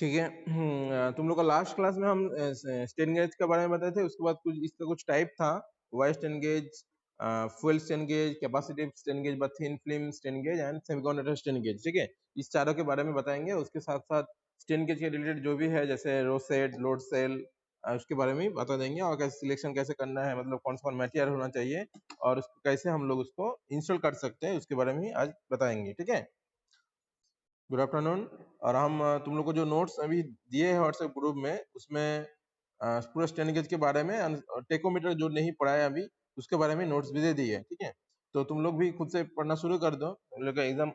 ठीक है। तुम लोग का लास्ट क्लास में हम स्ट्रेन गेज के बारे में बताए थे, उसके बाद कुछ इसका कुछ टाइप था, wire strain gauge, fuel strain gauge, capacitive strain gauge, thin film strain gauge and semiconductor strain gauge. ठीक है, इस चारों के बारे में बताएंगे। उसके साथ साथ स्ट्रेन गेज के रिलेटेड जो भी है, जैसे रो सेट, लोड सेल, उसके बारे में बता देंगे, और कैसे सिलेक्शन कैसे करना है, मतलब कौन सा मटेरियल होना चाहिए, और कैसे हम लोग उसको इंस्टॉल कर सकते हैं, उसके बारे में आज बताएंगे। ठीक है, गुड आफ्टरनून। और हम तुम लोग को जो नोट्स अभी दिए हैं व्हाट्सएप ग्रुप में, उसमें पूरा स्ट्रेन गेज के बारे में, टेकोमीटर जो नहीं पढ़ा है अभी, उसके बारे में नोट्स भी दे दिए। ठीक है, तो तुम लोग भी खुद से पढ़ना शुरू कर दो। तुम लोग का एग्जाम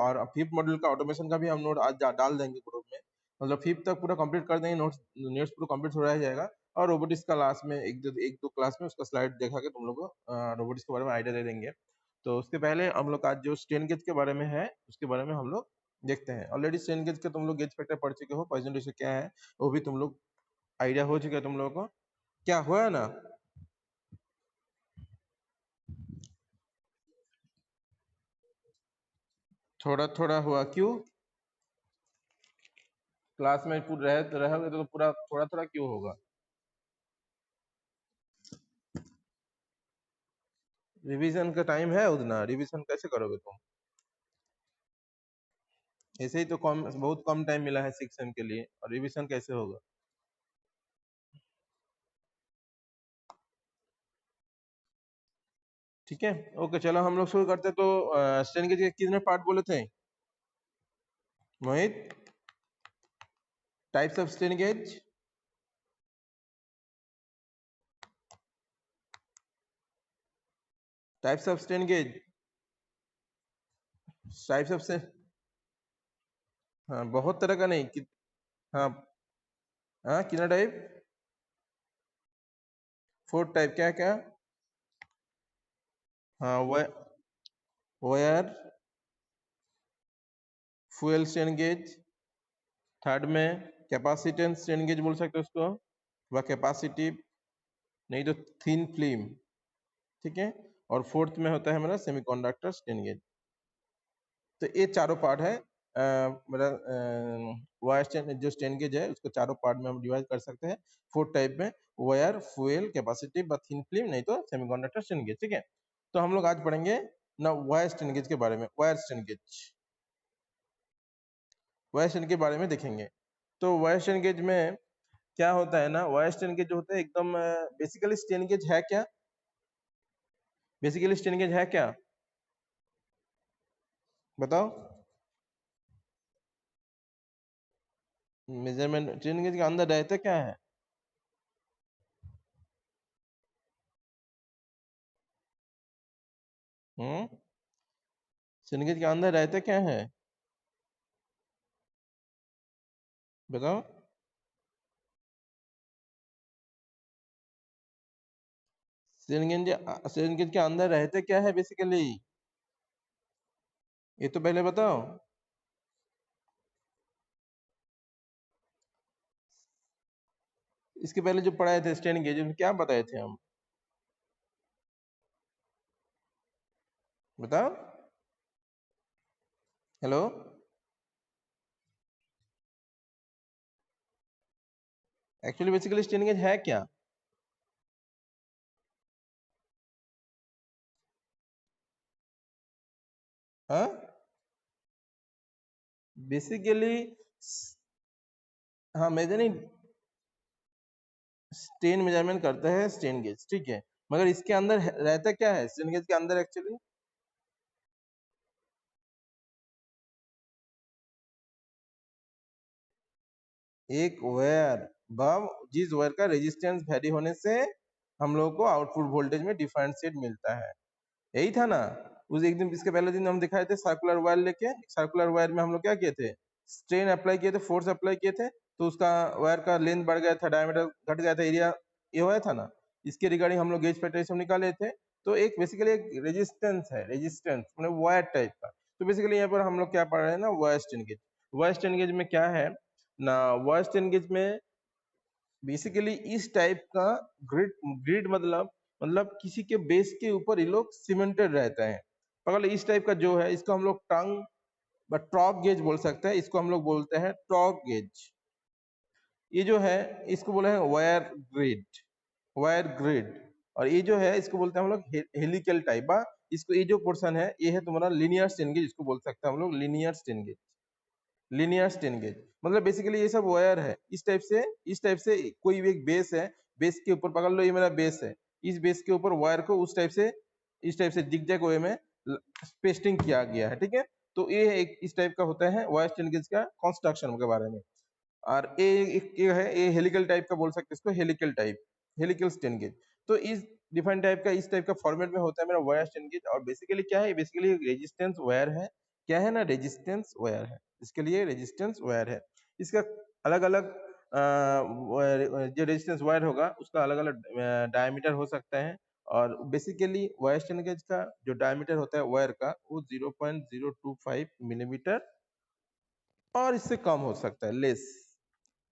और फिफ्थ मॉड्यूल का ऑटोमेशन का भी हम नोट आज डाल देंगे ग्रुप में, मतलब फिफ्थ तक पूरा कंप्लीट कर देंगे। नोट्स पूरा कंप्लीट हो रहा जाएगा। और रोबोटिक्स का लास्ट में एक दो क्लास में उसका स्लाइड देखा के तुम लोग को रोबोटिक्स के बारे में आइडिया दे देंगे। तो उसके पहले हम लोग आज जो स्ट्रेन गेज के बारे में है, उसके बारे में हम लोग देखते हैं। ऑलरेडी स्ट्रेन गेज के तुम लोग गेज फैक्टर पढ़ चुके हो, प्रेजेंटेशन क्या है वो भी तुम लोग आइडिया हो चुका है तुम लोगों को, क्या हुआ है ना? थोड़ा थोड़ा हुआ, क्यों? क्लास में पूरा रहोगे तो पूरा थोड़ा थोड़ा क्यों होगा? रिवीजन का टाइम है उतना, रिवीजन कैसे करोगे तुम? ऐसे ही तो कम, बहुत कम टाइम मिला है 6 सेम के लिए, और रिवीजन कैसे होगा? ठीक है, ओके, चलो हम लोग शुरू करते हैं। तो स्ट्रेन गेज के कितने पार्ट बोले थे Mohit? Types of strain gauge, types of strain gauge, types of, हाँ बहुत तरह का नहीं हाँ हाँ, कितना टाइप? 4 टाइप, क्या क्या? हाँ, wire, fuel strain gauge, third में कैपेसिटेंस स्ट्रेन गेज बोल सकते हो उसको, वह कैपेसिटिव, नहीं तो थिन फिल्म। ठीक है, और फोर्थ में होता है हमारा सेमीकंडक्टर स्ट्रेन गेज। तो ये चारों पार्ट है। मेरा वायर स्ट्रेन जो स्ट्रेन गेज है, उसको चारों पार्ट में हम डिवाइड कर सकते हैं 4 टाइप में, wire, fuel, capacitive, thin film, नहीं तो सेमीकंडक्टर स्ट्रेन गेज। ठीक है, तो हम लोग आज पढ़ेंगे ना वायर स्ट्रेन गेज के बारे में। Wire strain gauge, wire strain के बारे में देखेंगे। तो वायर स्ट्रेन गेज में क्या होता है ना, वायर स्ट्रेन गेज जो होता है एकदम बेसिकली स्ट्रेन गेज है क्या? बेसिकली स्ट्रेन गेज है क्या, बताओ? मेजरमेंट स्ट्रेन गेज के अंदर रहता क्या है? स्ट्रेन गेज के अंदर रहता क्या है, बताओ? स्ट्रेन गेज के अंदर रहते क्या है बेसिकली, ये तो पहले बताओ। इसके पहले जो पढ़ाए थे स्ट्रेन गेज, उसमें क्या बताए थे हम, बताओ? Hello, actually basically strain gauge है क्या? हाँ, बेसिकली, हाँ मेजरिंग, स्ट्रेन मेजरमेंट करता है स्ट्रेन गेज। ठीक है, मगर इसके अंदर रहता क्या है स्ट्रेन गेज के अंदर एक्चुअली? एक वायर, भाव जिस वायर का रेजिस्टेंस वेरी होने से हम लोग को आउटपुट वोल्टेज में डिफरेंशिएट मिलता है, यही था ना? उस एक दिन, इसके पहले दिन हम दिखाए थे सर्कुलर वायर लेके। सर्कुलर वायर में हम लोग क्या किए थे, स्ट्रेन अप्लाई किए थे, फोर्स अप्लाई किए थे, तो उसका वायर का लेंथ बढ़ गया था, डायमीटर घट गया था, एरिया ये हुआ था ना। इसके रिगार्डिंग हम लोग गेज फैक्टर सब निकाले थे। तो एक बेसिकली एक रेजिस्टेंस है, रेजिस्टेंस मतलब वायर टाइप का। तो बेसिकली यहाँ पर हम लोग क्या पढ़ रहे हैं ना, wire strain gauge. Wire strain gauge में क्या है ना, वायर स्ट्रेन गेज में बेसिकली इस टाइप का ग्रिड, ग्रिड मतलब किसी के बेस के ऊपर ये लोग सीमेंटेड रहता है। अगर इस टाइप का जो है, इसको हम लोग टंग बट टॉप गेज बोल सकते हैं, इसको हम लोग बोलते हैं टॉप गेज। ये जो है इसको बोले हैं वायर ग्रिड, वायर ग्रिड। और ये जो है इसको बोलते हैं हम लोग हेलिकल टाइप, बा इसको ये जो पोर्शन है ये है तुम्हारा लीनियर स्ट्रेन गेज, इसको बोल सकते हैं हम लोग linear strain gauge. Linear strain gauge मतलब बेसिकली ये सब वायर है इस टाइप से कोई भी एक बेस है, बेस के ऊपर पकड़ लो, ये मेरा बेस है, इस बेस के ऊपर वायर को उस टाइप से इस टाइप से जिगजैग वे में पेस्टिंग किया गया है, ठीक है। तो ये एक इस टाइप का होता है वायर स्ट्रेन गेज का कंस्ट्रक्शन के बारे में। और ये है ये हेलिकल टाइप का बोल सकते हैं इसको, helical type, helical strain gauge. तो इस डिफरेंट टाइप का इस टाइप का फॉर्मेट में होता है मेरा वायर स्ट्रेन गेज। और बेसिकली क्या है, बेसिकली रेजिस्टेंस वायर है, क्या है ना, रेजिस्टेंस वायर है, इसके लिए रेजिस्टेंस वायर है। इसका अलग अलग जो रेजिस्टेंस वायर होगा उसका अलग अलग डायमीटर हो सकता है। और बेसिकली वायर स्ट्रेन गेज का जो डायमीटर होता है वायर का वो 0.025 मिलीमीटर और इससे कम हो सकता है, लेस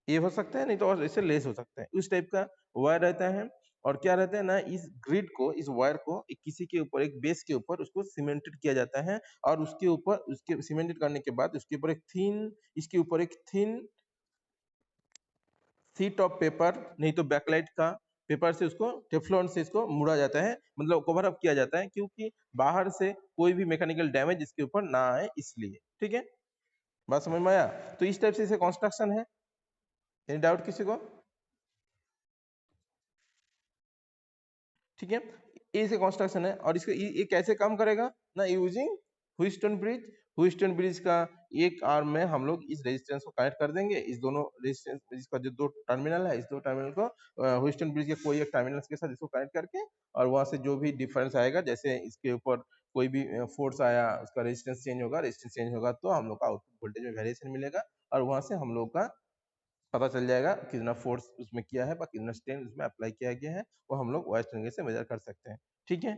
ये हो सकता है, नहीं तो और इससे लेस हो सकता है, उस टाइप का वायर रहता है। और क्या रहता है ना, इस ग्रिड को, इस वायर को एक किसी के ऊपर, एक बेस के ऊपर उसको सीमेंटेड किया जाता है। और उसके ऊपर, उसके सीमेंटेड करने के बाद उसके ऊपर एक थीन, इसके ऊपर एक थीन शीट ऑफ पेपर, नहीं तो बैकलाइट का पेपर से उसको टेफ्लॉन से इसको मुड़ा जाता है, मतलब कवर अप किया जाता है, क्योंकि बाहर से कोई भी मैकेनिकल डैमेज इसके ऊपर ना आए इसलिए, ठीक है। बात समझ में आया? तो इस टाइप से इसे कंस्ट्रक्शन है। एनी डाउट किसी को? ठीक है, ए से कंस्ट्रक्शन है। और इसका ये कैसे काम करेगा ना, using Houston bridge. Houston bridge का एक आर्म में हम लोग इस रेजिस्टेंस को कनेक्ट कर देंगे, इस दोनों रेजिस्टेंस, इसका जो दो टर्मिनल है, इस दो टर्मिनल को ह्यूस्टन ब्रिज के कोई एक टर्मिनल के साथ इसको कनेक्ट करके, और वहां से जो भी डिफरेंस आएगा, जैसे इसके ऊपर कोई भी फोर्स आया, उसका रेजिस्टेंस चेंज होगा, रेजिस्टेंस चेंज होगा तो हम लोग का आउटपुट वोल्टेज में वेरिएशन मिलेगा। और वहां से हम लोग का पता चल जाएगा कितना फोर्स उसमें किया है, कितना स्ट्रेन उसमें अप्लाई किया गया है, वो हम लोग वायर स्ट्रेन गेज से मेजर कर सकते हैं, ठीक है।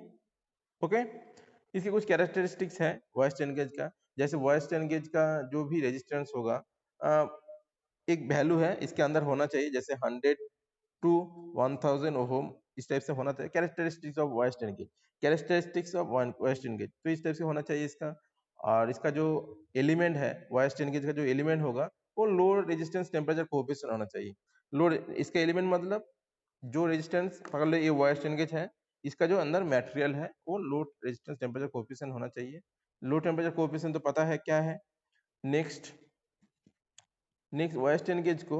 ओके, इसकी कुछ कैरेक्टरिस्टिक्स है वायर स्ट्रेन गेज का। जैसे वायर स्ट्रेन गेज का जो भी रेजिस्टेंस होगा, एक वैल्यू है इसके अंदर होना चाहिए, जैसे 100 टू 1000 ओम, इस टाइप से होना चाहिए। Characteristics of wire strain gauge, characteristics of wire strain gauge, तो इस टाइप से होना चाहिए इसका। और इसका जो एलिमेंट है वायर स्ट्रेन गेज का, जो एलिमेंट होगा वो लो रेजिस्टेंस टेम्परेचर कोएफिशिएंट होना चाहिए। लो, इसका एलिमेंट मतलब जो रेजिस्टेंस, पकड़ लो ये वायर स्ट्रेन गेज है, इसका जो अंदर मटेरियल है वो लो रेजिस्टेंस टेम्परेचर कोएफिशिएंट होना चाहिए। लो टेम्परेचर कोएफिशिएंट तो पता है क्या है। नेक्स्ट वायर स्ट्रेन गेज को,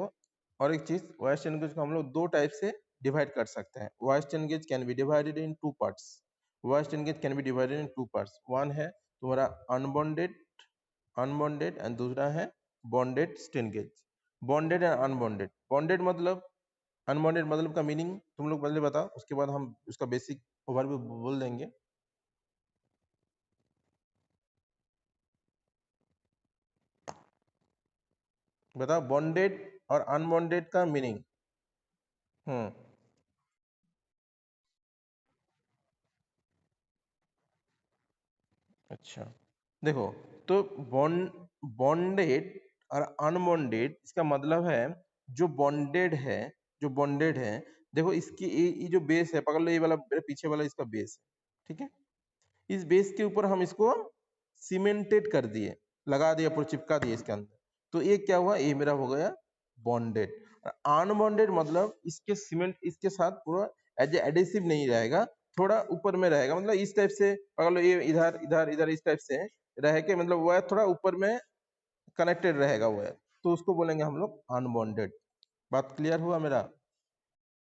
और एक चीज, वायर स्ट्रेन गेज को हम लोग दो टाइप से डिवाइड कर सकते हैं। Wire strain gauge can be divided in two parts. Wire strain gauge can be divided in two parts. One है तुम्हारा अनबॉन्डेड, अनबॉन्डेड, एंड दूसरा है bonded strain gauge. Bonded and unbonded, bonded मतलब, unbonded मतलब का मीनिंग तुम लोग पहले बताओ, उसके बाद हम उसका बेसिक ओवरव्यू बोल देंगे। बताओ बॉन्डेड और अनबॉन्डेड का मीनिंग। हम्म, अच्छा, देखो, तो बॉन्डेड और अनबॉन्डेड, इसका मतलब है जो बॉन्डेड है, जो बॉन्डेड है, देखो इसकी ये जो बेस है, पकड़ लो ये वाला मेरे पीछे वाला इसका बेस है, ठीक है। इस बेस के ऊपर हम इसको सीमेंटेड कर दिए, लगा दिया, पूरा चिपका दिए इसके अंदर, तो ये क्या हुआ, ये मेरा हो गया बॉन्डेड। अनबॉन्डेड मतलब इसके सीमेंट इसके साथ पूरा एज एडिसिव नहीं रहेगा, थोड़ा ऊपर में रहेगा, मतलब इस टाइप से पकड़ लो, ये इधर इधर इधर इस टाइप से रह के, मतलब वायर थोड़ा ऊपर में कनेक्टेड रहेगा वायर, तो उसको बोलेंगे हम लोग अनबॉन्डेड। बात क्लियर हुआ मेरा?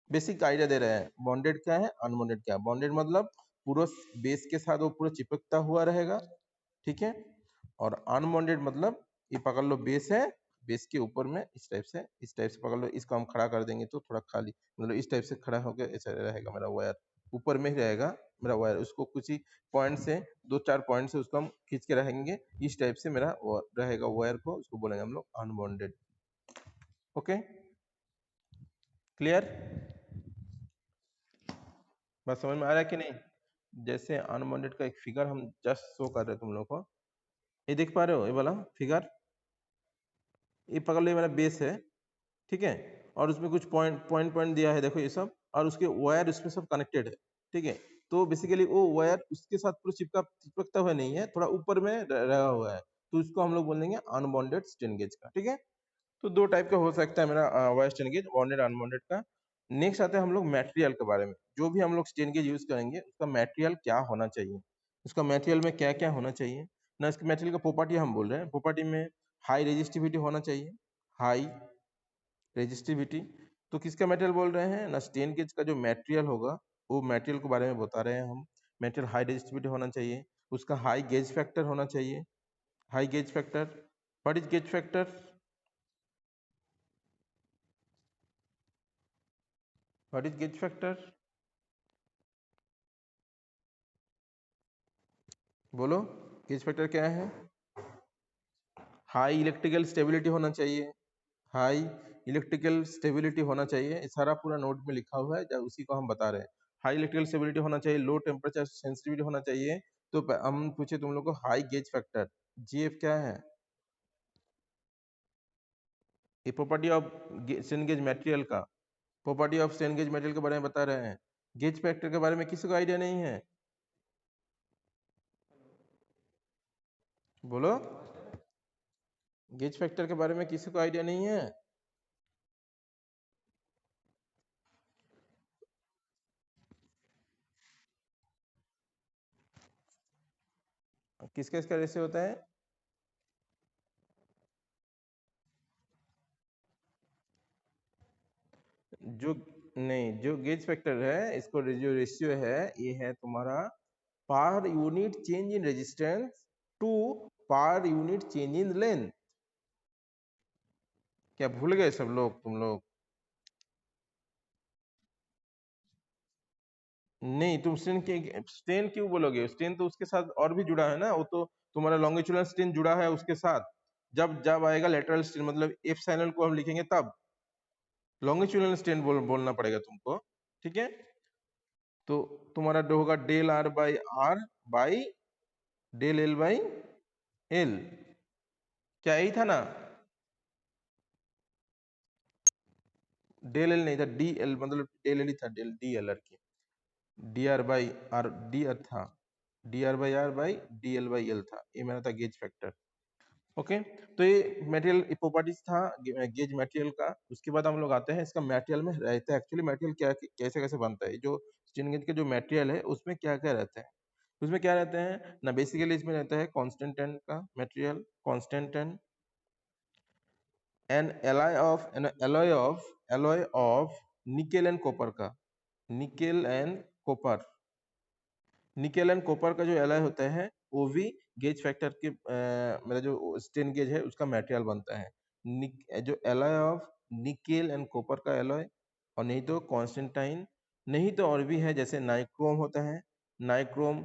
बेसिक आइडिया दे रहे हैं, बॉन्डेड क्या है, अनबॉन्डेड क्या है। बॉन्डेड मतलब पूरा बेस के साथ वो पूरा चिपकता हुआ रहेगा, ठीक है। और अनबॉन्डेड मतलब ये पकड़ लो बेस है, बेस के ऊपर में इस टाइप से पकड़ लो, इसको हम खड़ा कर देंगे तो थोड़ा खाली, मतलब इस टाइप से खड़ा होकर ऐसा रहेगा मेरा वायर, ऊपर में ही रहेगा मेरा वायर, उसको कुछ ही पॉइंट से, दो चार पॉइंट से उसको हम खींच के रहेंगे, इस टाइप से मेरा रहेगा वायर को, उसको बोलेंगे हम लोग अनबॉन्डेड। Okay, clear? बस समझ में आ रहा है कि नहीं? जैसे अनबॉन्डेड का एक फिगर हम जस्ट शो कर रहे हैं तुम लोग को, ये देख पा रहे हो, ये वाला फिगर, ये पकड़ लो, ये मेरा बेस है, ठीक है। और उसमें कुछ पॉइंट पॉइंट पॉइंट दिया है, देखो ये सब, और उसके वायर उसमें सब कनेक्टेड है, ठीक है। तो बेसिकली वो वायर उसके साथ पूरा चिपका चिपकता हुआ नहीं है, थोड़ा ऊपर में रहा हुआ है, तो उसको हम लोग बोल देंगे अनबॉन्डेड स्ट्रेन गेज का। ठीक है, तो दो टाइप का हो सकता है मेरा wire strain gauge, bonded unbonded का। नेक्स्ट आते हैं हम लोग मटेरियल के बारे में। जो भी हम लोग स्ट्रेन गेज यूज करेंगे उसका मटेरियल क्या होना चाहिए, उसका मटेरियल में क्या क्या होना चाहिए ना। इसके मटेरियल का प्रॉपर्टी हम बोल रहे हैं, प्रॉपर्टी में हाई रेजिस्टिविटी होना चाहिए, हाई रेजिस्टिविटी। तो किसका मटेरियल बोल रहे हैं ना, स्ट्रेन गेज का जो मटेरियल होगा वो मटेरियल के बारे में बता रहे हैं हम। मटेरियल हाई रेजिस्टिविटी होना चाहिए, उसका हाई गेज फैक्टर होना चाहिए, high gauge factor. What is gauge factor? What is gauge factor? बोलो, गेज फैक्टर क्या है? हाई इलेक्ट्रिकल स्टेबिलिटी होना चाहिए, हाई इलेक्ट्रिकल स्टेबिलिटी होना चाहिए। ये सारा पूरा नोट में लिखा हुआ है, जब उसी को हम बता रहे हैं। हाई इलेक्ट्रिकल स्टेबिलिटी होना चाहिए, लो टेम्परेचर सेंसिटिविटी होना चाहिए। तो हम पूछे तुम लोग को हाई गेज फैक्टर, जीएफ क्या है? ये property of strain gauge material का, property of strain gauge material के बारे में बता रहे हैं। गेज फैक्टर के बारे में किसी को आइडिया नहीं है? बोलो, गेज फैक्टर के बारे में किसी को आइडिया नहीं है? किसका इसका रेशियो होता है? जो नहीं, जो गेज फैक्टर है, इसको जो रेशियो है ये है तुम्हारा per unit change in resistance to per unit change in length. क्या भूल गए सब लोग तुम लोग? नहीं, तुम स्ट्रेन क्यों बोलोगे? स्ट्रेन तो उसके साथ और भी जुड़ा है ना, वो तो तुम्हारा लॉन्गिट्यूडनल स्ट्रेन जुड़ा है उसके साथ। जब जब आएगा लेटरल स्ट्रेन, मतलब एफ साइनल को हम लिखेंगे तब लॉन्गिट्यूडनल स्ट्रेन बोलना पड़ेगा तुमको। ठीक है, तो तुम्हारा जो होगा del R by del L by L, क्या यही था ना? डेल एल नहीं था, डी एल, मतलब डेल एल ही था, डेल डी एल आर की, D R by R, D R था, D R by D L by L था, ये मेरा था गेज फैक्टर। ओके, तो ये मटेरियल प्रॉपर्टीज था गेज मटेरियल का। उसके बाद हम लोग आते हैं इसका मटेरियल में रहता है एक्चुअली मटेरियल क्या, कैसे कैसे बनता है। जो स्टेन गेज का जो मटेरियल है उसमें क्या क्या रहता है, उसमें क्या रहता है ना, बेसिकली इसमें रहता है कांस्टेंट टेन का material, constantan, an alloy of nickel and copper का, nickel and copper, nickel and copper का जो एलॉय होता है वो भी गेज फैक्टर के मेरा जो स्टेन गेज है उसका मटेरियल बनता है। जो alloy of nickel and copper का एलॉय, और नहीं तो कॉन्स्टेंटाइन, नहीं तो और भी है जैसे नाइक्रोम होता है, nichrome,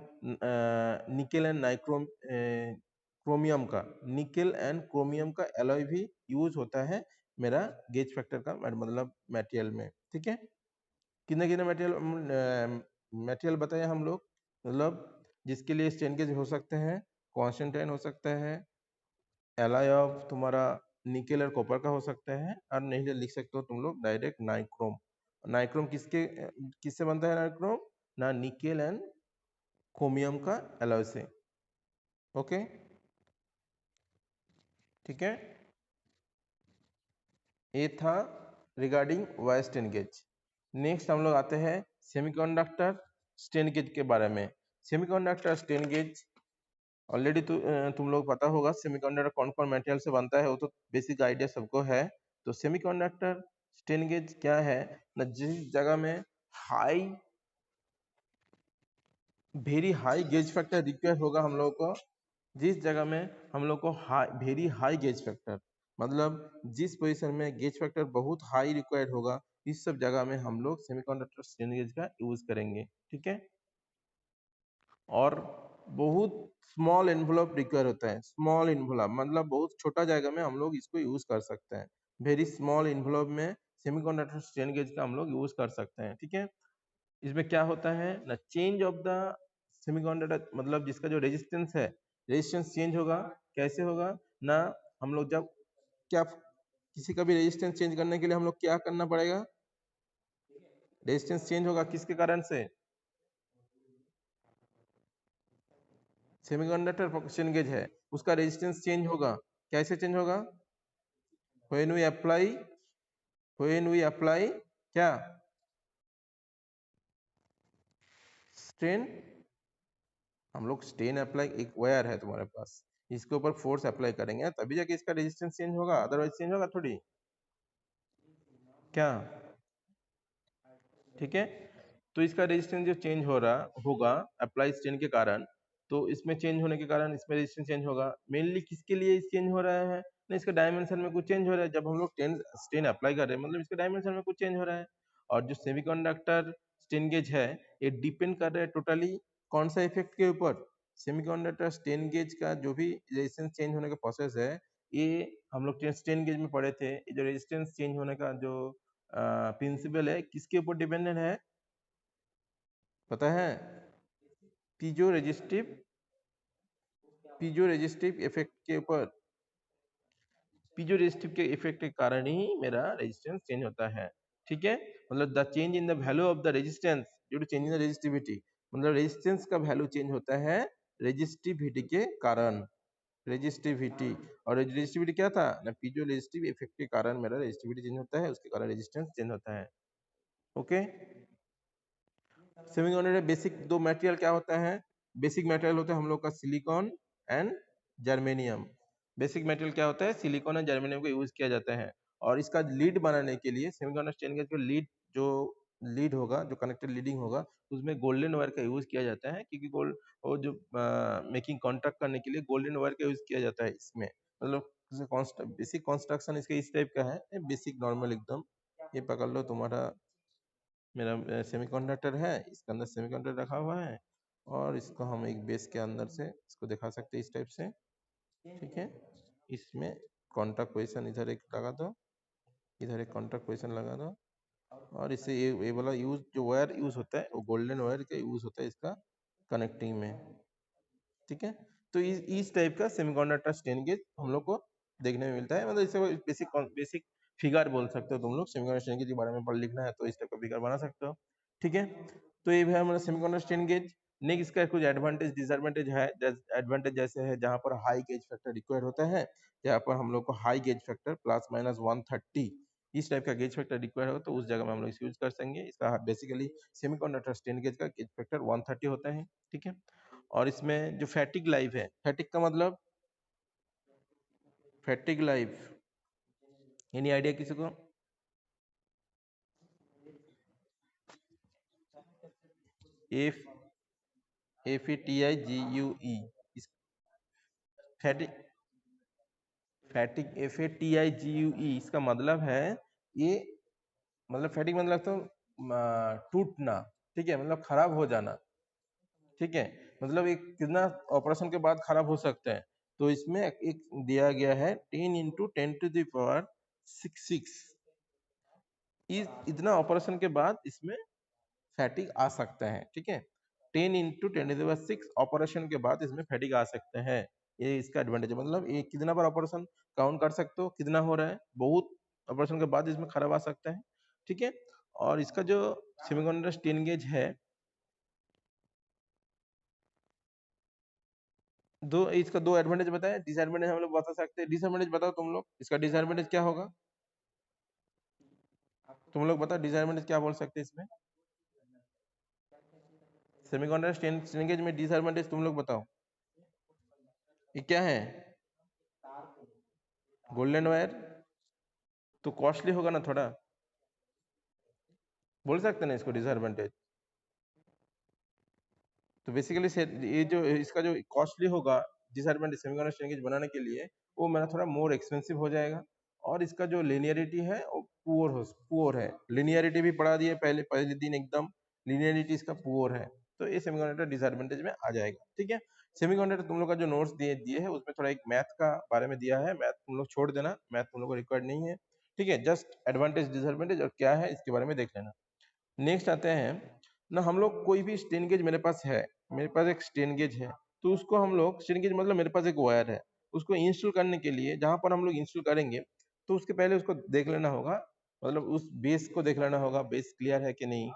nickel and nichrome, chromium का, निकेल एंड क्रोमियम का एलॉय भी यूज होता है मेरा गेज फैक्टर का मतलब मटेरियल में। ठीक है, कितने कितने मटेरियल मटेरियल बताए हम लोग, मतलब जिसके लिए स्ट्रेन गेज हो सकते हैं, कॉन्स्टेंटाइन हो सकता है, एलॉय ऑफ तुम्हारा निकेल और कॉपर का हो सकता है, और नहीं तो लिख सकते हो तुम लोग डायरेक्ट नाइक्रोम। नाइक्रोम किससे बनता है नाइक्रोम ना, निकेल एंड क्रोमियम का एलॉय से। ओके, ठीक है, ये था regarding wire strain gauge. Next हम लोग आते हैं सेमीकंडक्टर स्ट्रेन गेज के बारे में। सेमीकंडक्टर स्ट्रेन गेज ऑलरेडी तुम लोग पता होगा सेमीकंडक्टर कौन कौन मटेरियल से बनता है, वो तो बेसिक आइडिया सबको है। तो सेमीकंडक्टर स्ट्रेन गेज क्या है ना, जिस जगह में high very high gauge factor require होगा हम लोग को, जिस जगह में हम लोग को वेरी हाई गेज फैक्टर, मतलब जिस पोजीशन में गेज फैक्टर बहुत हाई रिक्वायर्ड होगा, इस सब जगह में हम लोग सेमीकंडक्टर स्ट्रेन गेज का यूज करेंगे। ठीक है, और बहुत स्मॉल एनवलप रिक्वायर होता है, स्मॉल एनवलप मतलब बहुत छोटा जगह में हम लोग इसको यूज कर सकते हैं। वेरी स्मॉल एनवलप में सेमीकंडक्टर स्ट्रेन गेज का हम लोग यूज कर सकते हैं। ठीक है, इसमें क्या होता है ना, चेंज ऑफ द सेमीकंडक्टर, मतलब जिसका जो रेजिस्टेंस है, रेजिस्टेंस चेंज होगा। कैसे होगा ना, हम लोग जब क्या किसी का भी रेजिस्टेंस चेंज करने के लिए हम लोग क्या करना पड़ेगा, रेजिस्टेंस चेंज होगा किसके कारण से, सेमीकंडक्टर स्ट्रेन गेज है, उसका रेजिस्टेंस चेंज होगा। कैसे चेंज होगा? व्हेन वी अप्लाई क्या? स्ट्रेन। हम लोग स्ट्रेन अप्लाई, एक वायर है तुम्हारे पास, इसके ऊपर फोर्स अप्लाई करेंगे तभी जाके इसका रेजिस्टेंस चेंज होगा, अदरवाइज चेंज होगा थोड़ी। क्या? ठीक है, तो इसका रेजिस्टेंस जो चेंज हो रहा होगा अप्लाई स्ट्रेन के कारण, तो इसमें चेंज होने के कारण इसमें रेजिस्टेंस चेंज होगा। मेनली किसके लिए चेंज हो रहा है? ना इसका डायमेंशन में कुछ चेंज हो रहा है। जब हम लोग स्ट्रेन अप्लाई कर रहे हैं मतलब इसके डायमेंशन में कुछ चेंज हो रहा है। और जो सेमीकंडक्टर स्ट्रेन गेज है ये डिपेंड कर रहा है टोटली कौन सा इफेक्ट के ऊपर? सेमीकंडक्टर स्ट्रेन गेज का जो भी रेजिस्टेंस चेंज होने का प्रोसेस है, ये हम लोग स्ट्रेन गेज में पढ़े थे। ये जो रेजिस्टेंस चेंज होने का जो प्रिंसिपल है किसके ऊपर डिपेंडेंट है पता है? पीजो रेजिस्टिव इफेक्ट के ऊपर। पीजो रेजिस्टिव के इफेक्ट के कारण ही मेरा रेजिस्टेंस चेंज होता है। ठीक है, मतलब the change in the value of the resistance due to change in the resistivity, मतलब रेजिस्टेंस का वैल्यू चेंज होता है रेजिस्टिविटी के कारण। रेजिस्टिविटी, और रेजिस्टिविटी क्या था ना? पीजो रेजिस्टिव इफेक्ट के कारण मेरा रेजिस्टिविटी चेंज होता है, उसके कारण रेजिस्टेंस चेंज होता है। ओके, सेमीकंडक्टर बेसिक दो मटेरियल क्या होता है? बेसिक मटेरियल होता है हम लोग का silicon and germanium. Basic material क्या होता है? सिलिकॉन एंड जर्मेनियम को यूज किया जाता है। और इसका लीड बनाने के लिए सेमीकंडक्टर स्ट्रेन गेज का लीड होगा, जो कनेक्टेड लीडिंग होगा, उसमें गोल्डन वायर का यूज किया जाता है, क्योंकि गोल्ड वो जो मेकिंग कॉन्ट्रैक्ट करने के लिए गोल्डन वायर का यूज किया जाता है इसमें। मतलब बेसिक कंस्ट्रक्शन इसका इस टाइप का है, बेसिक नॉर्मल एकदम। ये पकड़ लो, तुम्हारा मेरा सेमीकंडक्टर है, इसके अंदर सेमीकंडक्टर रखा हुआ है, और इसको हम एक बेस के अंदर से इसको दिखा सकते हैं इस टाइप से। ठीक है, इसमें कॉन्टैक्ट पोजीशन इधर एक लगा दो, इधर एक कॉन्टैक्ट पोजीशन लगा दो, और इससे ये वाला यूज जो वायर यूज होता है वो गोल्डन वायर का यूज होता है इसका कनेक्टिंग में। ठीक है, तो इस टाइप का सेमीकंडक्टर स्ट्रेन गेज हम लोग को देखने में मिलता है। मतलब इसे बेसिक फिगर बोल सकते हो तुम लोग। सेमीकंडक्टर स्ट्रेन गेज के बारे में पढ़ लिखना है तो इस टाइप का फिगर बना सकते हो। ठीक है, तो ये भी हमारा सेमीकंडक्टर स्ट्रेन गेज। नेक्स्ट इसका कुछ एडवांटेज डिसएडवांटेज है। एडवांटेज जैसे है जहाँ पर हाई गेज फैक्टर रिक्वायर्ड होता है, जहाँ पर हम लोग को हाई गेज फैक्टर ±130 इस टाइप का गेज फैक्टर रिक्वायर्ड हो, तो उस जगह में हम लोग यूज कर सकेंगे। इसका बेसिकली सेमीकंडक्टर स्ट्रेन गेज का गेज फैक्टर 130 होता है। ठीक है, और इसमें जो फैटिक लाइफ है, फैटिक का मतलब फैटिक लाइफ, एनी आइडिया किसी को? FATIGUE फैटिक, FATIGUE इसका मतलब है ये, मतलब फैटिक मतलब तो टूटना। ठीक है, मतलब खराब हो जाना। ठीक है, मतलब एक कितना ऑपरेशन के बाद खराब हो सकता है, तो इसमें एक दिया गया है 10×10⁶ इतना ऑपरेशन के बाद इसमें फैटिक आ सकता है। ठीक है, 10×10⁶ ऑपरेशन के बाद इसमें फैटिक आ सकते हैं। ये इसका एडवांटेज है, मतलब ये कितना बार ऑपरेशन काउंट कर सकते हो कितना हो रहा है, बहुत ऑपरेशन के बाद इसमें खराब आ सकता है। ठीक है, और इसका जो सेमीकंडक्टर स्ट्रेन गेज है, इसका दो एडवांटेज बताया, डिसएडवांटेज हम लोग बता सकते हैं। डिसएडवांटेज बताओ तुम लोग, इसका डिसएडवांटेज क्या होगा? तुम लोग बताओ डिसएडवांटेज क्या बोल सकते हैं इसमें? सेमीकंडक्टर स्ट्रेन गेज में डिसएडवांटेज तुम लोग बताओ, ये क्या है? गोल्डन वायर तो कॉस्टली होगा ना थोड़ा, बोल सकते ना इसको डिसएडवांटेज। तो बेसिकली ये जो इसका जो कॉस्टली होगा डिसएडवांटेज सेमीकंडक्टर स्ट्रेन गेज बनाने के लिए, वो मेरा थोड़ा मोर एक्सपेंसिव हो जाएगा। और इसका जो लिनियरिटी है वो पुअर है। लिनियरिटी भी पढ़ा दिए पहले दिन एकदम, लिनियरिटी इसका पुअर है, तो ये सेमीकंडक्टर डिसएडवांटेज में आ जाएगा। ठीक है, सेमीकंडक्टर तुम लोग का जो नोट्स दिए है उसमें थोड़ा एक मैथ का बारे में दिया है, मैथ तुम लोग छोड़ देना, मैथ तुम लोग को रिक्वायर्ड नहीं है। ठीक है, जस्ट एडवांटेज डिसएडवांटेज और क्या है इसके बारे में देख लेना। नेक्स्ट आते हैं ना, हम लोग कोई भी स्ट्रेन गेज मेरे पास है, मेरे पास एक स्ट्रेन गेज है, तो उसको हम लोग स्ट्रेन गेज मतलब मेरे पास एक वायर है, उसको इंस्टॉल करने के लिए जहां पर हम लोग इंस्टॉल करेंगे तो उसके पहले उसको देख लेना होगा, मतलब उस बेस को देख लेना होगा, बेस क्लियर है कि नहीं।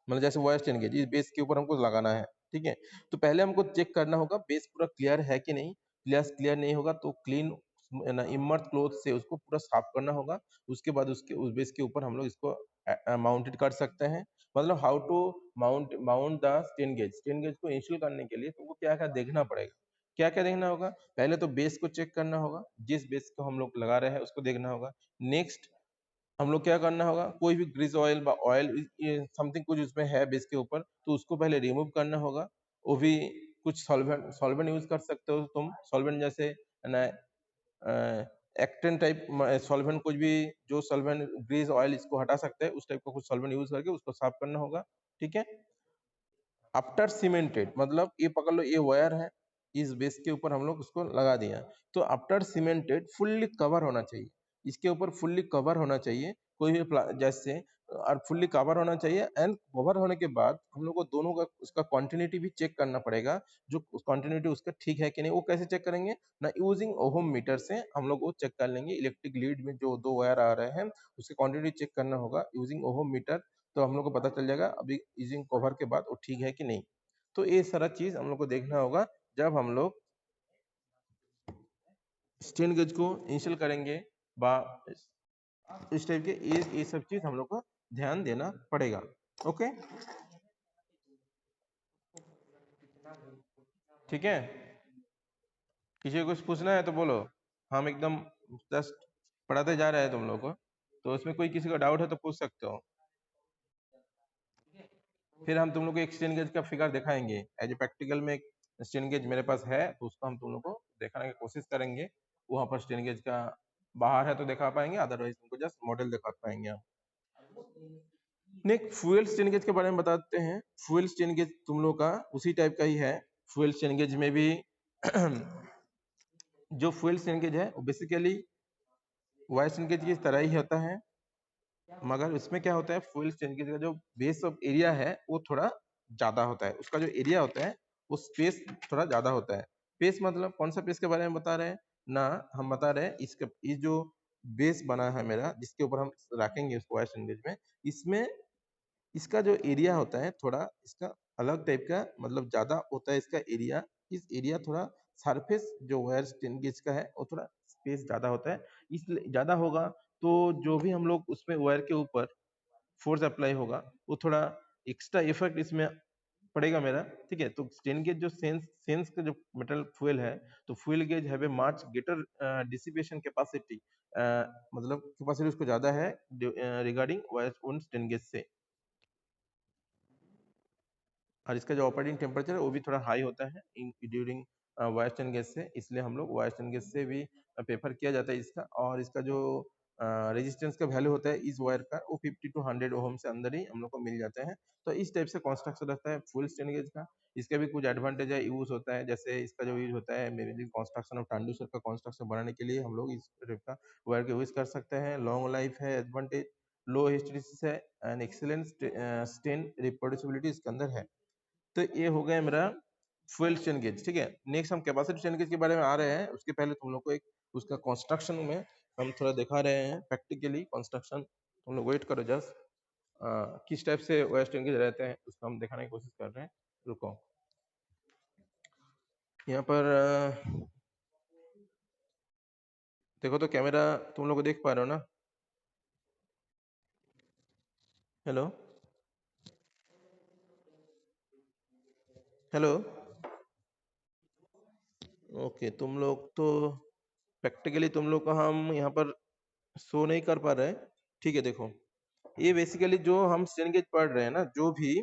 मतलब जैसे वायर स्ट्रेन गेज इस बेस के ऊपर हमको लगाना है। ठीक है, तो पहले हमको चेक करना होगा बेस पूरा क्लियर है कि नहीं। क्लियर नहीं होगा तो क्लीन इमर्स क्लोथ से उसको पूरा साफ करना होगा। उसके बाद उस बेस के ऊपर हम लोग इसको माउंटेड कर सकते हैं। मतलब how to mount the strain gauge को इंस्टॉल करने के लिए तो वो क्या क्या देखना पड़ेगा, क्या क्या देखना होगा। पहले तो बेस को चेक करना होगा, जिस बेस को हम लोग लगा रहे हैं उसको देखना होगा। नेक्स्ट हम लोग क्या करना होगा, कोई भी ग्रीस ऑयल व ऑयल समथिंग कुछ उसमें है बेस के ऊपर तो उसको पहले रिमूव करना होगा। वो भी कुछ सॉल्वेंट यूज कर सकते हो तुम, सॉल्वेंट जैसे ना एक्टेन टाइप सॉल्वेंट, कुछ भी जो सॉल्वेंट ग्रीस ऑयल इसको हटा सकते हैं उस टाइप का कुछ सॉल्वेंट यूज करके उसको साफ करना होगा। ठीक है। आफ्टर सीमेंटेड मतलब ये पकड़ लो, ये वायर है, इस बेस के ऊपर हम लोग उसको लगा दिया। तो आफ्टर सीमेंटेड फुल्ली कवर होना चाहिए, इसके ऊपर फुल्ली कवर होना चाहिए कोई भी जैसे, और फुल्ली कवर होना चाहिए। एंड कवर होने के बाद हम लोग को दोनों का उसका क्वांटिटी भी चेक करना पड़ेगा, जो क्वांटिटी उसका ठीक है कि नहीं। वो कैसे चेक करेंगे ना, यूजिंग ओहम मीटर से हम लोग वो चेक कर लेंगे। इलेक्ट्रिक लीड में जो दो वायर आ रहे हैं उसकी क्वांटिटी चेक करना होगा यूजिंग ओहम मीटर, तो हम लोग को पता चल जाएगा अभी यूजिंग कवर के बाद वो ठीक है कि नहीं। तो ये सारा चीज हम लोग को देखना होगा जब हम लोग स्टेन गेज को इंस्टॉल करेंगे बा इस टाइप के ये सब चीज हम लोग को ध्यान देना पड़ेगा। ओके, ठीक है। किसी को कुछ पूछना है तो बोलो, हम एकदम जस्ट पढ़ाते जा रहे हैं तुम लोग को, तो उसमें कोई किसी का डाउट है तो पूछ सकते हो। फिर हम तुम लोग को एक स्टेन गेज का फिगर दिखाएंगे एज ए प्रैक्टिकल में। एक स्टेन गेज मेरे पास है तो उसको हम तुम लोग को दिखाने की कोशिश करेंगे। वहां पर स्टेन गेज का बाहर है तो दिखा पाएंगे, अदरवाइज तुमको जस्ट मॉडल दिखा पाएंगे हम। नेक्स्ट फ्यूल स्टेन गेज के बारे में बताते हैं। फ्यूल स्टेन गेज तुम लोग का उसी टाइप का ही है। फ्यूल स्टेन गेज में भी जो फ्यूल स्टेन गेज है वो बेसिकली वायर स्टेन गेज की तरह ही होता है, मगर इसमें क्या होता है, फ्यूल स्टेन गेज का जो बेस ऑफ एरिया है वो थोड़ा ज्यादा होता है। उसका जो एरिया होता है वो स्पेस थोड़ा ज्यादा होता है। स्पेस मतलब कौन सा स्पेस के बारे में बता रहे हैं ना, हम बता रहे हैं इसका ये जो बेस बना है मेरा जिसके ऊपर हम रखेंगे उसको वायर स्टेन गेज में, इसमें इसका जो एरिया होता है थोड़ा इसका अलग टाइप का, मतलब ज्यादा होता है इसका एरिया। इस एरिया थोड़ा सरफेस जो वायर स्टेन गेज का है वो थोड़ा स्पेस ज्यादा होता है, इसलिए ज्यादा होगा तो जो भी हम लोग उसमें वायर के ऊपर फोर्स अप्लाई होगा वो थोड़ा एक्स्ट्रा इफेक्ट इसमें पड़ेगा मेरा। ठीक है। तो स्टेन गेज जो सेंस का जो मेटल फ्यूल है, तो foil gauge have a much greater dissipation capacity, मतलब कैपेसिटी उसको ज्यादा है regarding wire on strain gauge से। और इसका जो ऑपरेटिंग टेम्परेचर है वो भी थोड़ा हाई होता है ड्यूरिंग वायर स्टेन गेज से, इसलिए हम लोग वायर स्टेन गेज से भी प्रेफर किया जाता है इसका। और इसका जो रेजिस्टेंस का वैल्यू होता है इस वायर का वो 50 to 100 ओम से अंदर ही हम लोग को मिल जाते हैं। तो इस टाइप से कंस्ट्रक्शन रहता है फुल स्टेन गेज का। इसका भी कुछ एडवांटेज है, यूज होता है, जैसे इसका जो यूज होता है मेनली कंस्ट्रक्शन ऑफ ट्रांसड्यूसर का कंस्ट्रक्शन बनाने के लिए हम लोग इस टाइप का वायर का यूज कर सकते हैं। लॉन्ग लाइफ है एडवांटेज, लो हिस्टेरिसिस है एंड एक्सीलेंट स्टेन रिप्रोड्यूसिबिलिटी इसके अंदर है। तो ये हो गया मेरा फ्यूल स्टेन गेज। ठीक है। नेक्स्ट हम कैपेसिटी स्टेन गेज के बारे में आ रहे हैं। उसके पहले तुम लोग को एक उसका कंस्ट्रक्शन में हम थोड़ा दिखा रहे हैं प्रैक्टिकली कंस्ट्रक्शन। तुम लोग वेट करो जस्ट, किस टाइप से वायर स्टेन गेज रहते हैं उसको हम दिखाने की कोशिश कर रहे हैं। रुको, यहाँ पर देखो तो कैमरा तुम लोग को देख पा रहे हो ना? Hello hello, okay. तुम लोग तो प्रैक्टिकली तुम लोग को हम यहाँ पर शो नहीं कर पा रहे हैं। ठीक है। देखो ये बेसिकली जो हम स्टेन गेज पढ़ रहे हैं ना जो भी,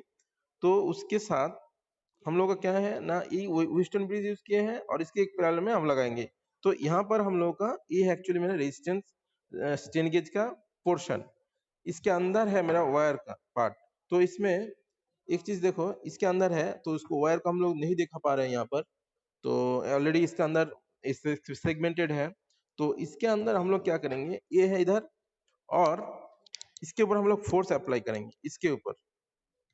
तो उसके साथ हम लोग का क्या है ना, ये वेस्टर्न ब्रिज यूज किए हैं और इसके एक पैरेलल में हम लगाएंगे। तो यहाँ पर हम लोग का ये है एक्चुअली मेरा रेजिस्टेंस स्टेन गेज का पोर्शन, इसके अंदर है मेरा वायर का पार्ट। तो इसमें एक चीज देखो, इसके अंदर है तो उसको वायर को हम लोग नहीं दिखा पा रहे हैं यहाँ पर, तो ऑलरेडी इसके अंदर सेगमेंटेड है। तो इसके अंदर हम लोग क्या करेंगे, ये है इधर, और इसके ऊपर हम लोग फोर्स अप्लाई करेंगे इसके ऊपर।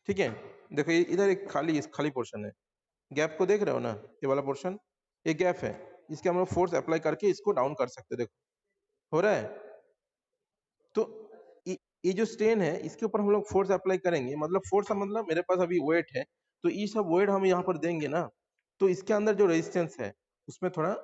ठीक है। देखो ये इधर एक खाली पोर्शन है, गैप को देख रहे हो ना, ये वाला पोर्शन, ये गैप है, इसके हम लोग फोर्स अप्लाई करके इसको डाउन कर सकते हैं। देखो हो रहा है। तो ये जो स्टेन है इसके ऊपर हम लोग फोर्स अप्लाई करेंगे, मतलब फोर्स का मतलब मेरे पास अभी वेट है, तो ये सब वेट हम यहाँ पर देंगे ना, तो इसके अंदर जो रेजिस्टेंस है उसमें थोड़ा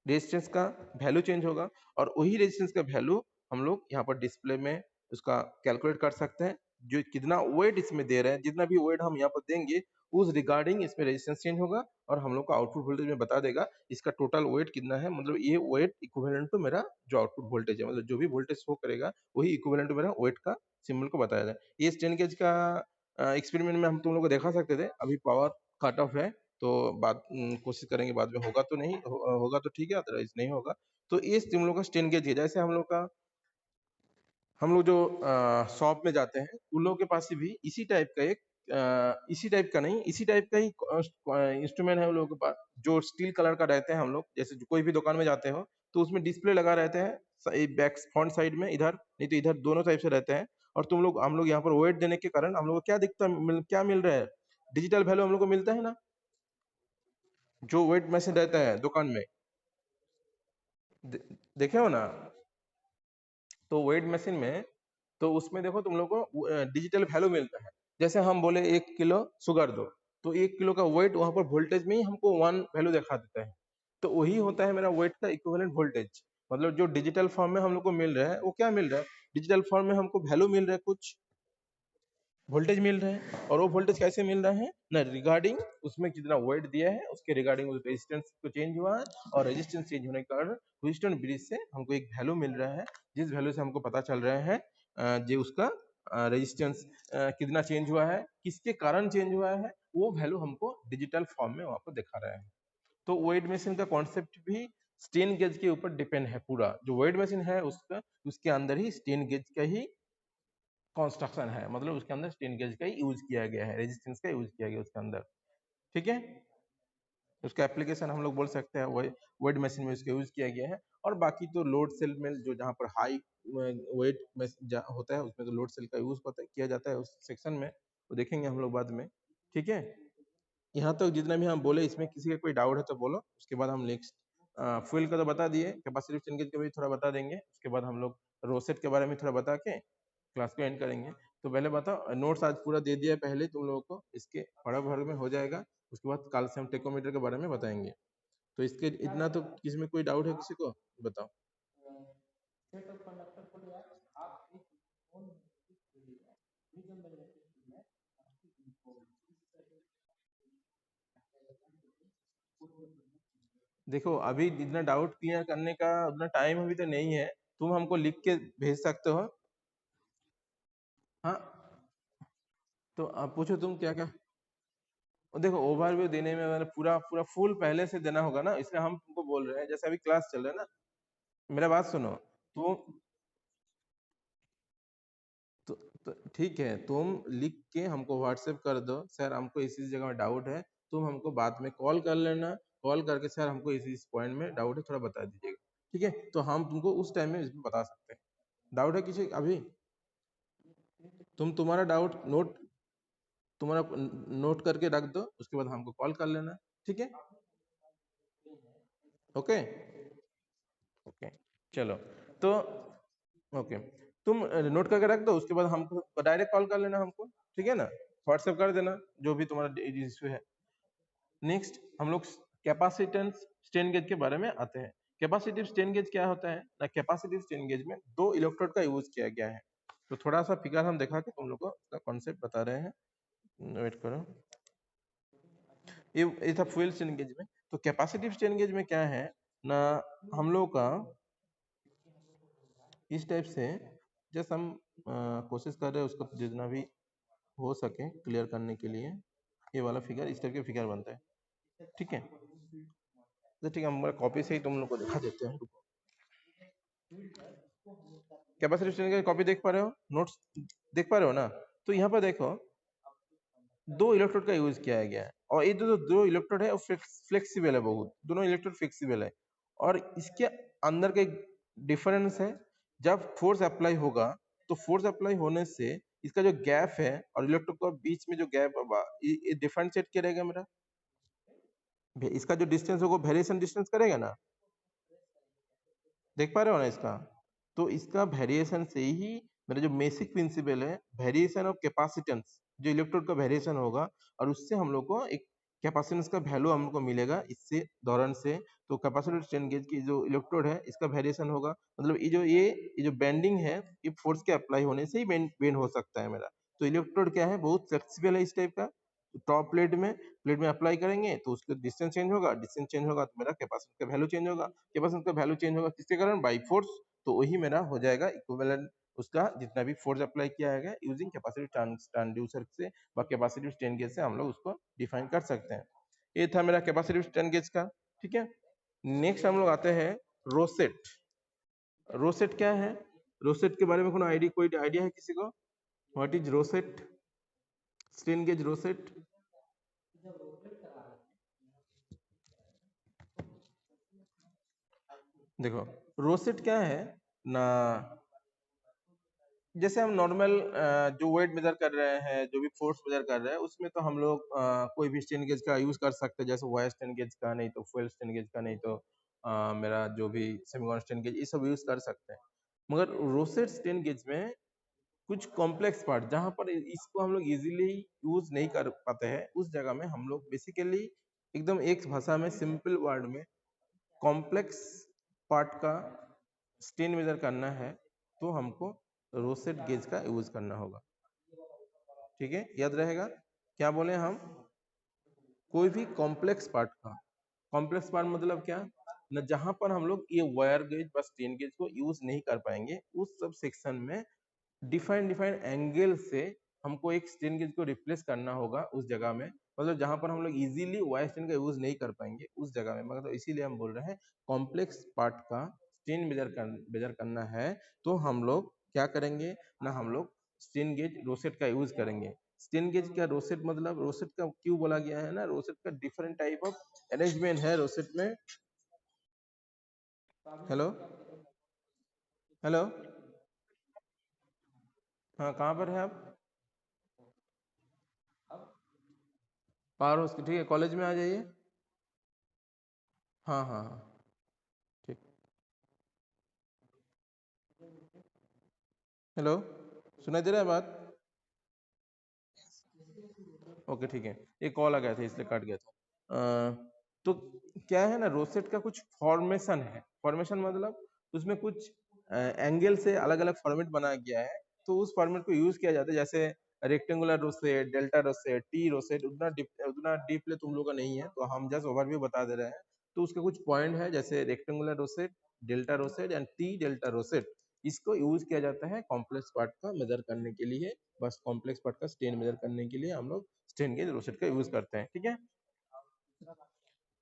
रेजिस्टेंस का वैल्यू चेंज होगा और वही रेजिस्टेंस का वैल्यू हम लोग यहाँ पर डिस्प्ले में उसका कैलकुलेट कर सकते हैं। जो कितना वेट इसमें दे रहे हैं, जितना भी वेट हम यहाँ पर देंगे उस रिगार्डिंग इसमें रेजिस्टेंस चेंज होगा और हम लोग को आउटपुट वोल्टेज में बता देगा इसका टोटल वेट कितना है। मतलब ये वेट इक्विवेलेंट टू मेरा जो आउटपुट वोल्टेज है, मतलब जो भी वोल्टेज शो करेगा वही इक्विवेलेंट टू मेरा वेट का सिंबल को बताया जाए। ये स्ट्रेन गेज का एक्सपेरिमेंट में हम तुम लोग को दिखा सकते थे। अभी पावर कट ऑफ है तो कोशिश करेंगे बाद में, होगा तो नहीं होगा तो ठीक है, अदरवाइज नहीं होगा। तो ये तुम लोग का स्ट्रेन गेज है। जैसे हम लोग जो शॉप में जाते हैं उन लोगों के पास भी इसी टाइप का एक इसी टाइप का नहीं, इसी टाइप का ही इंस्ट्रूमेंट है उन लोगों के पास, जो स्टील कलर का रहते हैं। हम लोग जैसे कोई भी दुकान में जाते हो तो उसमें डिस्प्ले लगा रहते हैं बैक फ्रंट साइड में, इधर नहीं तो इधर, दोनों टाइप से रहते हैं। और हम लोग यहाँ पर वेट देने के कारण हम लोग को क्या दिखता क्या मिल रहा है, डिजिटल वैल्यू हम लोग को मिलता है ना, जो वेट मशीन रहता है दुकान में। दे, देखे हो ना, तो वेट मशीन में तो उसमें देखो तुम लोग को डिजिटल वैल्यू मिलता है। जैसे हम बोले 1 किलो शुगर दो, तो 1 किलो का वेट वहां पर वोल्टेज में ही हमको 1 वैल्यू दिखा देता है। तो वही होता है मेरा वेट का इक्विवेलेंट वोल्टेज। मतलब जो डिजिटल फॉर्म में हम लोग को मिल रहा है वो क्या मिल रहा है, डिजिटल फॉर्म में हमको वैल्यू मिल रहा है, कुछ वोल्टेज मिल रहा है। और वो वोल्टेज कैसे मिल रहा है ना, रिगार्डिंग उसमें कितना वेट दिया है उसके रिगार्डिंग उस रेजिस्टेंस को चेंज हुआ है, और रेजिस्टेंस चेंज होने के कारण ह्यूस्टन ब्रिज से हमको एक वैल्यू मिल रहा है, जिस वैल्यू से हमको पता चल रहा है जो उसका रेजिस्टेंस कितना चेंज हुआ है, किसके कारण चेंज हुआ है, वो वैल्यू हमको डिजिटल फॉर्म में वहां पर दिखा रहा है। तो वेट मशीन का कॉन्सेप्ट भी स्टेन गेज के ऊपर डिपेंड है। पूरा जो वेट मशीन है उसका, उसके अंदर ही स्टेन गेज का ही कंस्ट्रक्शन है, मतलब उसके अंदर स्टेन गेज का ही यूज किया गया है, रेजिस्टेंस का यूज किया गया उसके अंदर। ठीक है, उसका एप्लीकेशन हम लोग बोल सकते हैं वही वेट मशीन में उसका यूज किया गया है। और बाकी तो लोड सेल में जो जहाँ पर हाई वेट होता है उसमें तो लोड सेल का यूज होता है, किया जाता है उस सेक्शन में, वो देखेंगे हम लोग बाद में। ठीक है, यहाँ तक जितना भी हम बोले, इसमें किसी का कोई डाउट है तो बोलो, उसके बाद हम नेक्स्ट फ्यूल का तो बता दिए, कैपेसिटिव चेंज का भी थोड़ा बता देंगे, उसके बाद हम लोग रोसेट के बारे में थोड़ा बता के क्लास को एंड करेंगे। तो पहले बताओ, नोट्स आज पूरा दे दिया है पहले तुम लोगों को, इसके पढ़ा भर में हो जाएगा। उसके बाद कल से हम टेकोमीटर के बारे में बताएंगे। तो इसके इतना तो, इसमें कोई डाउट है किसी को, बताओ। देखो अभी इतना डाउट क्लियर करने का उतना टाइम अभी तो नहीं है, तुम हमको लिख के भेज सकते हो। हाँ, तो आप पूछो तुम क्या क्या। और देखो ओवरव्यू देने में मैंने पूरा पूरा फुल पहले से देना होगा ना, इसलिए हम तुमको बोल रहे हैं, जैसे अभी क्लास चल रहा है ना। मेरा बात सुनो, तुम तो, तो ठीक है, तुम लिख के हमको व्हाट्सएप कर दो, सर हमको इस जगह में डाउट है। तुम हमको बाद में कॉल कर लेना, कॉल करके सर हमको इस पॉइंट में डाउट है, थोड़ा बता दीजिएगा। ठीक है, तो हम तुमको उस टाइम में इसमें बता सकते हैं। डाउट है किसी अभी, तुम्हारा डाउट नोट करके रख दो, उसके बाद हमको कॉल कर लेना। ठीक है, ओके ओके, चलो। तो ओके, तुम नोट करके रख दो, उसके बाद हमको डायरेक्ट कॉल कर लेना हमको। ठीक है ना, व्हाट्सएप कर देना जो भी तुम्हारा इशू है। नेक्स्ट हम लोग कैपेसिटेंस स्ट्रेन गेज के बारे में आते हैं। कैपेसिटिव स्ट्रेन गेज क्या होता है ना, कैपेसिटिव स्ट्रेन गेज में 2 इलेक्ट्रोड का यूज किया गया है। तो थोड़ा सा फिगर हम दिखा के तुम लोग को इसका कॉन्सेप्ट बता रहे हैं, वेट करो। ये था फ्यूल स्ट्रेन गेज में। तो कैपेसिटिव स्ट्रेन गेज में क्या है ना, हम लोग का इस टाइप से, जैसे हम कोशिश कर रहे हैं उसको जितना भी हो सके क्लियर करने के लिए, ये वाला फिगर इस टाइप के फिगर बनता है। ठीक है, तो ठीक है, हम कॉपी से ही तुम लोग को दिखा देते हैं। कैपेसिटिव स्ट्रेन की कॉपी देख पा रहे हो, नोट्स देख पा रहे हो ना। तो यहाँ पर देखो 2 इलेक्ट्रोड का यूज किया गया है, और ये जो 2 इलेक्ट्रोड है वो फ्लेक्सिबल है बहुत, दोनों इलेक्ट्रोड फ्लेक्सिबल है। और इसके अंदर का एक डिफरेंस है, जब फोर्स अप्लाई होगा तो फोर्स अप्लाई होने से इसका जो गैप है और इलेक्ट्रोड के बीच में जो गैप होगा ये डिफरेंशिएट करेगा मेरा, इसका जो डिस्टेंस होगा वेरिएशन डिस्टेंस करेगा ना, देख पा रहे हो ना इसका। तो इसका वेरिएशन से ही मेरा जो बेसिक प्रिंसिपल है, वेरिएशन ऑफ कैपेसिटेंस, जो इलेक्ट्रोड का वेरिएशन होगा और उससे हम लोग को एक कैपेसिटेंस का वैल्यू हम लोग को मिलेगा इससे दौरान से। तो कैपेसिटिव स्ट्रेन गेज की जो इलेक्ट्रोड है इसका वेरिएशन होगा, मतलब ये जो बेंडिंग है ये फोर्स के अप्लाई होने से ही बेंड हो सकता है मेरा। तो इलेक्ट्रोड क्या है, बहुत फ्लेक्सिबल है इस टाइप का। टॉप प्लेट में अप्लाई करेंगे तो उसका डिस्टेंस चेंज होगा, डिस्टेंस चेंज होगा तो मेरा कैपेसिटेंस का वैल्यू चेंज होगा, कैपेसिटेंस का वैल्यू चेंज होगा किसके कारण, बाई फोर्स। तो वही मेरा हो जाएगा इक्विवेलेंट उसका जितना भी फोर्स अप्लाई किया है यूजिंग कैपेसिटिव ट्रांसड्यूसर से व कैपेसिटिव स्ट्रेन गेज से हम लोग उसको डिफाइन कर सकते हैं। ये था मेरा कैपेसिटिव स्ट्रेन गेज का, ठीक है। नेक्स्ट हम लोग आते हैं रोसेट। रोसेट क्या है, रोसेट के बारे में कोई आइडिया है किसी को? What is rosette, strain gauge rosette? देखो रोसेट क्या है ना, जैसे हम नॉर्मल जो वेट मेजर कर रहे हैं, जो भी फोर्स मेजर कर रहे हैं, उसमें तो हम लोग कोई भी स्ट्रेन गेज का यूज कर सकते हैं, जैसे वायर स्ट्रेन गेज का, नहीं तो फुल स्ट्रेन गेज का, नहीं तो मेरा जो भी सेमी स्ट्रेन गेज, ये सब यूज कर सकते हैं। मगर रोसेट स्ट्रेन गेज में कुछ कॉम्प्लेक्स पार्ट जहां पर इसको हम लोग इजीली यूज नहीं कर पाते हैं, उस जगह में हम लोग बेसिकली एकदम एक भाषा में सिंपल वर्ड में कॉम्प्लेक्स पार्ट का स्ट्रेन मेजर करना है तो हमको रोसेट गेज का यूज करना होगा, ठीक है। याद रहेगा क्या बोले हम, कोई भी कॉम्प्लेक्स पार्ट का, कॉम्प्लेक्स पार्ट मतलब क्या न, जहां पर हम लोग ये वायर गेज बस स्ट्रेन गेज को यूज नहीं कर पाएंगे, उस सब सेक्शन में डिफाइन एंगल से हमको एक स्ट्रेन गेज को रिप्लेस करना होगा उस जगह में, मतलब जहां पर हम लोग इजीली वायर स्ट्रेन का यूज नहीं कर पाएंगे उस जगह में, मतलब इसीलिए हम बोल रहे हैं कॉम्प्लेक्स पार्ट का स्ट्रेन मेजर करना है तो हम लोग क्या करेंगे ना, हम लोग स्ट्रेन गेज रोसेट का यूज करेंगे। स्ट्रेन गेज का रोसेट मतलब, रोसेट का क्यों बोला गया है ना, रोसेट का डिफरेंट टाइप ऑफ अरेंजमेंट है रोसेट में। हेलो हेलो, हाँ कहाँ पर है आप? पावर हाउस की, ठीक है, कॉलेज में आ जाइए। हाँ हाँ हाँ, ठीक। हेलो, सुनाई दे रहा है बात? ओके ठीक है, एक कॉल आ गया था इसलिए कट गया था। तो क्या है ना, रोसेट का कुछ फॉर्मेशन है, फॉर्मेशन मतलब उसमें कुछ एंगल से अलग अलग फॉर्मेट बनाया गया है, तो उस फॉर्मेट को यूज किया जाता है, जैसे rectangular rosette, delta rosette, T rosette. उतना डीपली तुम लोग का नहीं है तो हम जस्ट ओवरव्यू बता दे रहे हैं। तो उसका कुछ पॉइंट है, जैसे rectangular rosette, delta rosette and T delta rosette. इसको यूज किया जाता है कॉम्प्लेक्स पार्ट का मेजर करने के लिए, बस कॉम्प्लेक्स पार्ट का स्ट्रेन मेजर करने के लिए हम लोग स्ट्रेन गेज रोसेट का यूज करते हैं, ठीक है।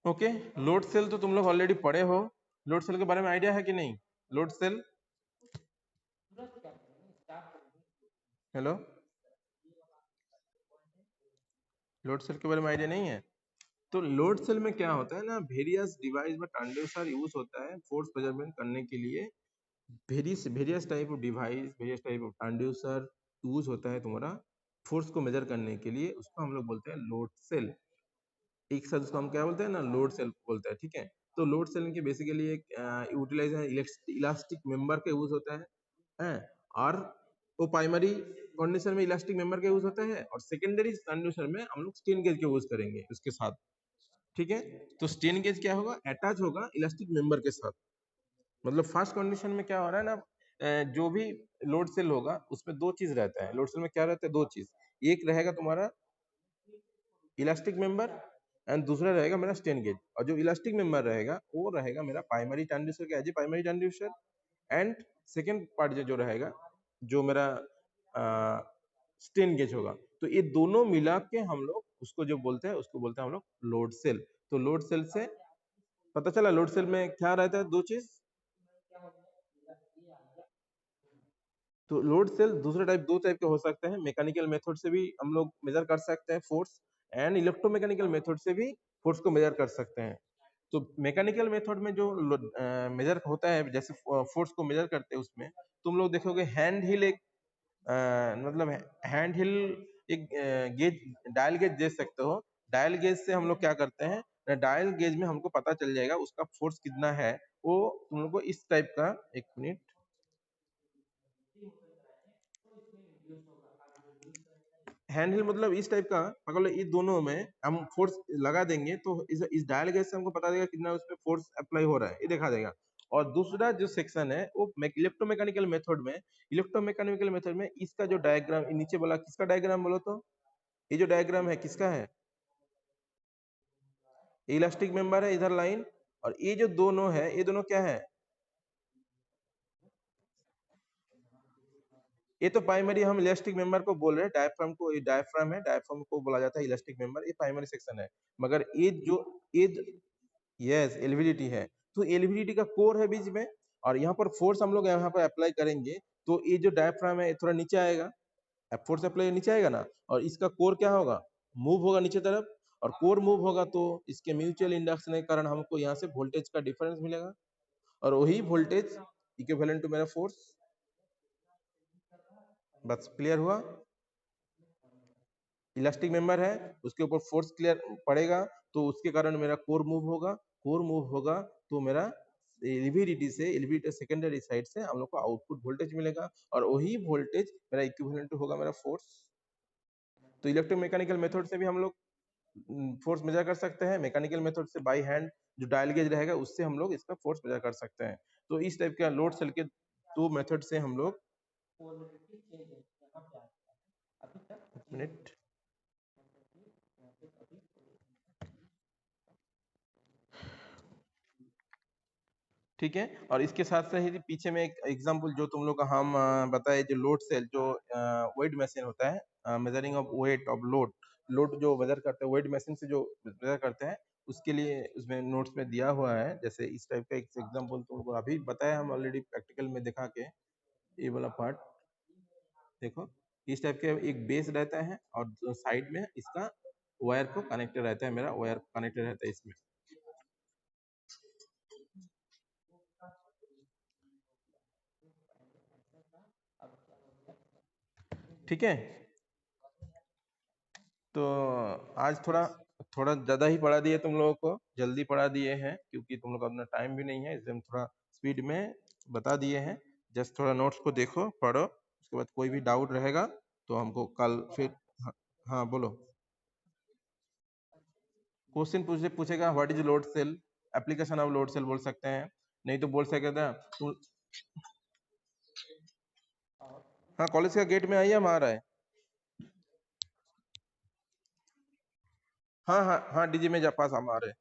ओके, लोड सेल तो तुम लोग ऑलरेडी पढ़े हो, लोड सेल के बारे में आइडिया है कि नहीं? Load cell, hello, load cell के बारे में आइडिया नहीं है? तो लोड सेल में क्या होता है ना, वेरियस डिवाइस में ट्रांसड्यूसर यूज होता है फोर्स मेजरमेंट करने के लिए। Various type of device, various type of transducer use होता है तुम्हारा फोर्स को मेजर करने के लिए, उसको हम लोग बोलते हैं लोड सेल। एक साथ उसको हम क्या बोलते हैं ना, लोड सेल बोलते हैं, ठीक है। तो लोड सेल के बेसिकली एक यूटिलाइज है, इलास्टिक मेंबर का यूज होता है, और वो प्राइमरी कंडीशन में इलास्टिक मेंबर का यूज होता है, और सेकेंडरी कंडीशन में हम लोग स्ट्रेन गेज का यूज करेंगे उसके साथ, ठीक है। तो स्ट्रेन गेज क्या होगा, अटैच होगा इलास्टिक मेंबर के साथ। मतलब फर्स्ट कंडीशन में क्या हो रहा है ना, जो भी लोड सेल होगा उसमें दो चीज रहता है, लोड सेल में क्या रहता है, दो चीज। एक रहेगा तुम्हारा इलास्टिक मेंबर एंड दूसरा रहेगा मेरा स्ट्रेन गेज, और जो इलास्टिक मेंबर रहेगा वो रहेगा मेरा प्राइमरी ट्रांसड्यूसर का as a primary transducer, and second part जो रहेगा जो मेरा स्ट्रेन गेज होगा। तो ये दोनों मिला के हम लोग उसको जो बोलते हैं, उसको बोलते हैं हम लोग लोड सेल। तो लोड सेल से पता चला लोड सेल में क्या रहता है, दो चीज। तो लोड सेल दूसरे टाइप, दो टाइप के हो सकते हैं, मैकेनिकल मेथड से भी हम लोग मेजर कर सकते हैं फोर्स, एंड इलेक्ट्रोमैकेनिकल मेथड से भी फोर्स को मेजर कर सकते हैं। तो मैकेनिकल मेथड में जो मेजर होता है, जैसे फोर्स को मेजर करते हैं उसमें तुम लोग देखोगे हैंड हिल एक मतलब हैंड हिल एक गेज, डायल गेज दे सकते हो। डायल गेज से हम लोग क्या करते हैं, डायल गेज में हमको पता चल जाएगा उसका फोर्स कितना है। वो तुम लोग को इस टाइप का, एक मिनट, हैंड हिल मतलब इस टाइप का, पकड़ लो, इस दोनों में हम फोर्स लगा देंगे तो इस डायल गेज से हमको पता देगा कितना उसमें फोर्स अप्लाई हो रहा है, ये दिखा देगा। और दूसरा जो सेक्शन है वो इलेक्ट्रोमैकेनिकल मेथड में इसका जो डायग्राम नीचे बोला, किसका डायग्राम बोलो तो, ये जो डायग्राम है किसका है, इलास्टिक मेंबर है इधर लाइन, और ये जो दोनों है ये दोनों क्या है, ये तो प्राइमरी हम इलास्टिक मेंबर को बोल रहे हैं, डायफ्राम को, ये डायफ्राम है, डायफ्राम को बोला जाता है इलास्टिक मेंबर, ये प्राइमरी सेक्शन है। मगर ये जो ये यस एलवीडीटी है, तो एलवीडीटी का कोर है बीच में, और यहाँ पर फोर्स हम लोग यहाँ पर अप्लाई करेंगे तो ये जो डायफ्राम है थोड़ा नीचे आएगा, फोर्स अप्लाई नीचे आएगा ना, और इसका कोर क्या होगा, मूव होगा नीचे तरफ, और कोर मूव होगा तो इसके म्यूचुअल इंडक्शन के कारण हमको यहाँ से वोल्टेज का डिफरेंस मिलेगा, और वही वोल्टेज इक्विवेलेंट टू मेरा फोर्स। बस क्लियर हुआ, इलास्टिक मेंबर है, उसके ऊपर फोर्स क्लियर पड़ेगा तो उसके कारण मेरा कोर मूव होगा, कोर मूव होगा तो मेरा एलवीडीटी से, एलवीडीटी सेकेंडरी साइड से हम लोग को आउटपुट वोल्टेज मिलेगा, और वही वोल्टेज मेरा इक्विवेलेंट होगा मेरा फोर्स। तो इलेक्ट्रोमैकेनिकल मेथड से भी हम लोग फोर्स मेजर कर सकते हैं, मैकेनिकल मेथड से बाय हैंड जो डायल गेज रहेगा उससे हम लोग इसका फोर्स मेजर कर सकते हैं। तो इस टाइप का लोड सेल के दो मेथड से हम लोग, मिनट, ठीक है। और इसके साथ साथ ही पीछे में एक एग्जांपल जो तुम लोग का हम बताए, जो लोड सेल जो वेट मशीन होता है, measuring of weight of load, load जो मेजर करते हैं वेट मशीन से जो मेजर करते हैं, उसके लिए उसमें नोट्स में दिया हुआ है, जैसे इस टाइप का एक एग्जांपल तुमको अभी बताया हम ऑलरेडी प्रैक्टिकल में दिखा के, ये वाला पार्ट देखो, इस टाइप के एक बेस रहता है और साइड में इसका वायर को कनेक्टेड रहता है, मेरा वायर कनेक्टेड रहता है इसमें, ठीक है। तो आज थोड़ा थोड़ा ज्यादा ही पढ़ा दिए तुम लोगों को, जल्दी पढ़ा दिए हैं क्योंकि तुम लोग का अपना टाइम भी नहीं है, इसलिए हम थोड़ा स्पीड में बता दिए हैं। जस्ट थोड़ा नोट्स को देखो, पढ़ो, उसके बाद कोई भी डाउट रहेगा तो हमको कल फिर, हाँ, हाँ बोलो, क्वेश्चन पूछेगा what is load cell, application of load cell बोल सकते हैं, नहीं तो बोल सकते थे हाँ कॉलेज का गेट में आइए, हम आ रहा है, हाँ हाँ हाँ डीजी में पास हम आ रहे हैं।